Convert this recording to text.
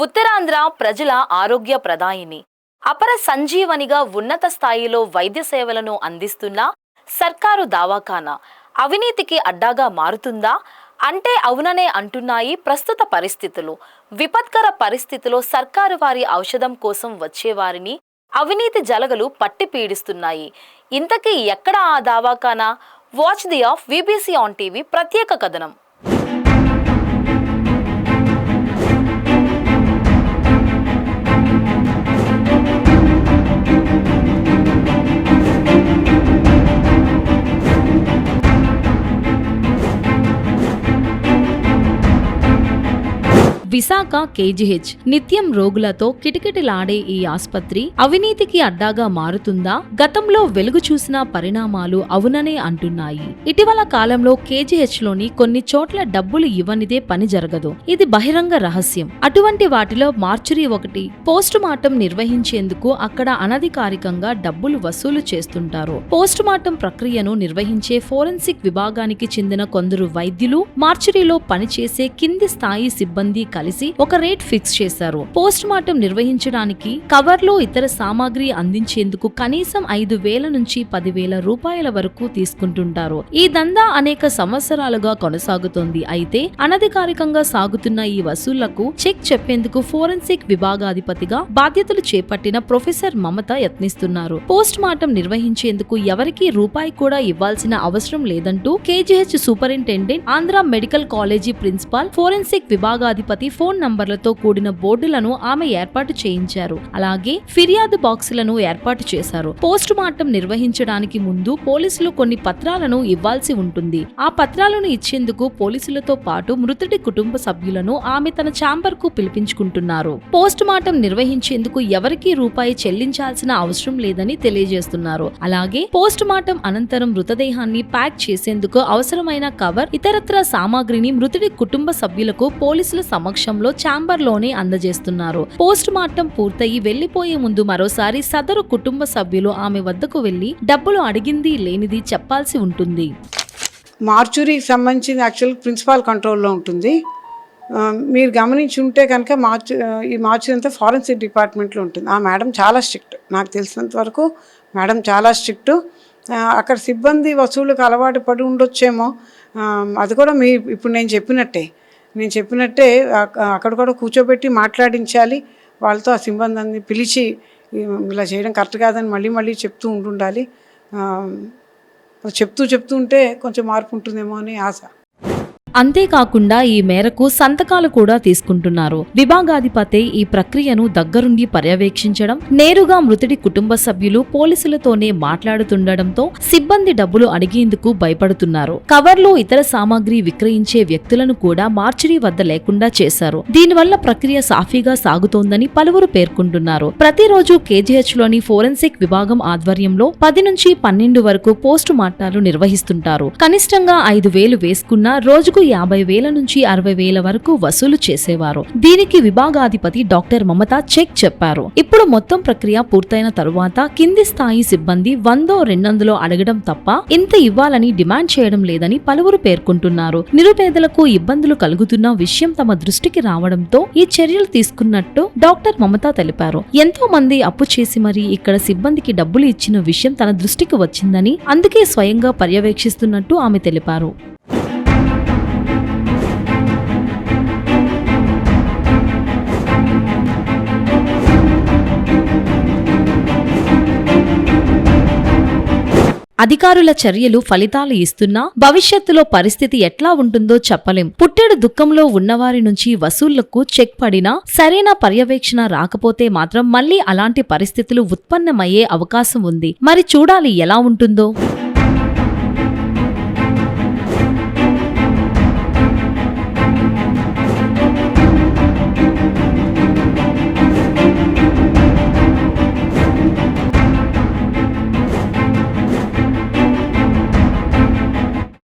ఉత్తరాంధ్ర ప్రజల ఆరోగ్య ప్రదాయిని, అపర సంజీవనిగా ఉన్నత స్థాయిలో వైద్య సేవలను అందిస్తున్న సర్కారు దవాఖానా అవినీతికి అడ్డాగా మారుతుందా అంటే అవుననే అంటున్నాయి ప్రస్తుత పరిస్థితులు. విపత్కర పరిస్థితిలో సర్కారు వారి ఔషధం కోసం వచ్చేవారిని అవినీతి జలగలు పట్టి పీడిస్తున్నాయి. ఇంతకీ ఎక్కడ ఆ దవాఖానా? Watch the of BBC on TV ప్రత్యేక కథనం. విశాఖ కేజీహెచ్ నిత్యం రోగులతో కిటకిటలాడే ఈ ఆస్పత్రి అవినీతికి అడ్డాగా మారుతుందా? గతంలో వెలుగు చూసిన పరిణామాలు అవుననే అంటున్నాయి. ఇటీవల కాలంలో కేజీహెచ్ లోని కొన్ని చోట్ల డబ్బులు ఇవ్వనిదే పని జరగదు. ఇది బహిరంగ రహస్యం. అటువంటి వాటిలో మార్చురీ ఒకటి. పోస్ట్ మార్టం నిర్వహించేందుకు అక్కడ అనధికారికంగా డబ్బులు వసూలు చేస్తుంటారు. పోస్ట్ మార్టం ప్రక్రియను నిర్వహించే ఫోరెన్సిక్ విభాగానికి చెందిన కొందరు వైద్యులు మార్చురీలో పనిచేసే కింది స్థాయి సిబ్బంది కలిసి ఒక రేట్ ఫిక్స్ చేశారు. పోస్ట్ మార్టం నిర్వహించడానికి కవర్లో ఇతర సామాగ్రి అందించేందుకు కనీసం 5,000 నుంచి 10,000 రూపాయల వరకు తీసుకుంటుంటారు. ఈ దందా అనేక సంవత్సరాలుగా కొనసాగుతోంది. అయితే అనధికారికంగా సాగుతున్న ఈ వసూళ్లకు చెక్ చెప్పేందుకు ఫోరెన్సిక్ విభాగాధిపతిగా బాధ్యతలు చేపట్టిన ప్రొఫెసర్ మమత యత్నిస్తున్నారు. పోస్ట్ మార్టం నిర్వహించేందుకు ఎవరికీ రూపాయి కూడా ఇవ్వాల్సిన అవసరం లేదంటూ KGH superintendent, Andhra medical college principal, forensic విభాగాధిపతి ఫోన్ నంబర్లతో కూడిన బోర్డులను ఆమె ఏర్పాటు చేయించారు. అలాగే ఫిర్యాదు బాక్సులను ఏర్పాటు చేశారు. పోస్ట్ మార్టం నిర్వహించడానికి ముందు పోలీసులు కొన్ని పత్రాలను ఇవ్వాల్సి ఉంటుంది. ఆ పత్రాలను ఇచ్చేందుకు పోలీసులతో పాటు మృతుడి కుటుంబ సభ్యులను ఆమె తన ఛాంబర్ కు పిలిపించుకుంటున్నారు. పోస్ట్ మార్టం నిర్వహించేందుకు ఎవరికీ రూపాయి చెల్లించాల్సిన అవసరం లేదని తెలియజేస్తున్నారు. అలాగే పోస్ట్ మార్టం అనంతరం మృతదేహాన్ని ప్యాక్ చేసేందుకు అవసరమైన కవర్, ఇతరత్ర సామాగ్రిని మృతుడి కుటుంబ సభ్యులకు పోలీసుల సమక్షంలో ఛాంబర్ లోనే అందజేస్తున్నారు. పోస్ట్ మార్టం పూర్తయి వెళ్లిపోయే ముందు మరోసారి సదరు కుటుంబ సభ్యులు ఆమె వద్దకు వెళ్లి డబ్బులు అడిగింది లేనిది చెప్పాల్సి ఉంటుంది. మార్చురీకి సంబంధించి యాక్చువల్ ప్రిన్సిపాల్ కంట్రోల్లో ఉంటుంది. మీరు గమనించి ఉంటే కనుక ఈ మార్చురీ అంతా ఫారెన్సిక్ డిపార్ట్మెంట్లో ఉంటుంది. ఆ మేడం చాలా స్ట్రిక్ట్. నాకు తెలిసినంత వరకు మేడం చాలా స్ట్రిక్ట్. అక్కడ సిబ్బంది వసూళ్ళకు అలవాటు పడి ఉండొచ్చేమో. అది కూడా ఇప్పుడు నేను చెప్పినట్టే అక్కడ కూడా కూర్చోబెట్టి మాట్లాడించాలి. వాళ్ళతో ఆ సిబ్బందిని పిలిచి ఇలా చేయడం కరెక్ట్ కాదని మళ్ళీ చెప్తూ ఉండాలి. చెప్తూ ఉంటే కొంచెం మార్పు ఉంటుందేమో అని ఆశ. అంతేకాకుండా ఈ మేరకు సంతకాలు కూడా తీసుకుంటున్నారు. విభాగాధిపతి ఈ ప్రక్రియను దగ్గరుండి పర్యవేక్షించడం, నేరుగా మృతుడి కుటుంబ సభ్యులు పోలీసులతోనే మాట్లాడుతుండటంతో సిబ్బంది డబ్బులు అడిగేందుకు భయపడుతున్నారు. కవర్లో ఇతర సామాగ్రి విక్రయించే వ్యక్తులను కూడా మార్చురీ వద్ద లేకుండా చేశారు. దీనివల్ల ప్రక్రియ సాఫీగా సాగుతోందని పలువురు పేర్కొంటున్నారు. ప్రతిరోజు కేజీహెచ్ లోని ఫోరెన్సిక్ విభాగం ఆధ్వర్యంలో 10 నుంచి 12 వరకు పోస్ట్ మార్టాలు నిర్వహిస్తుంటారు. కనిష్టంగా 5,000 వేసుకున్న రోజుకు 50,000 నుంచి 60,000 వరకు వసూలు చేసేవారు. దీనికి విభాగాధిపతి డాక్టర్ మమత చెక్ చెప్పారు. ఇప్పుడు మొత్తం ప్రక్రియ పూర్తయిన తరువాత కింది స్థాయి సిబ్బంది 100-200 అడగడం తప్ప ఇంత ఇవ్వాలని డిమాండ్ చేయడం లేదని పలువురు పేర్కొంటున్నారు. నిరుపేదలకు ఇబ్బందులు కలుగుతున్న విషయం తమ దృష్టికి రావడంతో ఈ చర్యలు తీసుకున్నట్టు డాక్టర్ మమత తెలిపారు. ఎంతో మంది అప్పు చేసి మరీ ఇక్కడ సిబ్బందికి డబ్బులు ఇచ్చిన విషయం తన దృష్టికి వచ్చిందని, అందుకే స్వయంగా పర్యవేక్షిస్తున్నట్టు ఆమె తెలిపారు. అధికారుల చర్యలు ఫలితాలు ఇస్తున్నా భవిష్యత్తులో పరిస్థితి ఎట్లా ఉంటుందో చెప్పలేం. పుట్టెడు దుఃఖంలో ఉన్నవారి నుంచి వసూళ్లకు చెక్ పడినా సరైన పర్యవేక్షణ రాకపోతే మాత్రం మళ్లీ అలాంటి పరిస్థితులు ఉత్పన్నమయ్యే అవకాశం ఉంది. మరి చూడాలి ఎలా ఉంటుందో.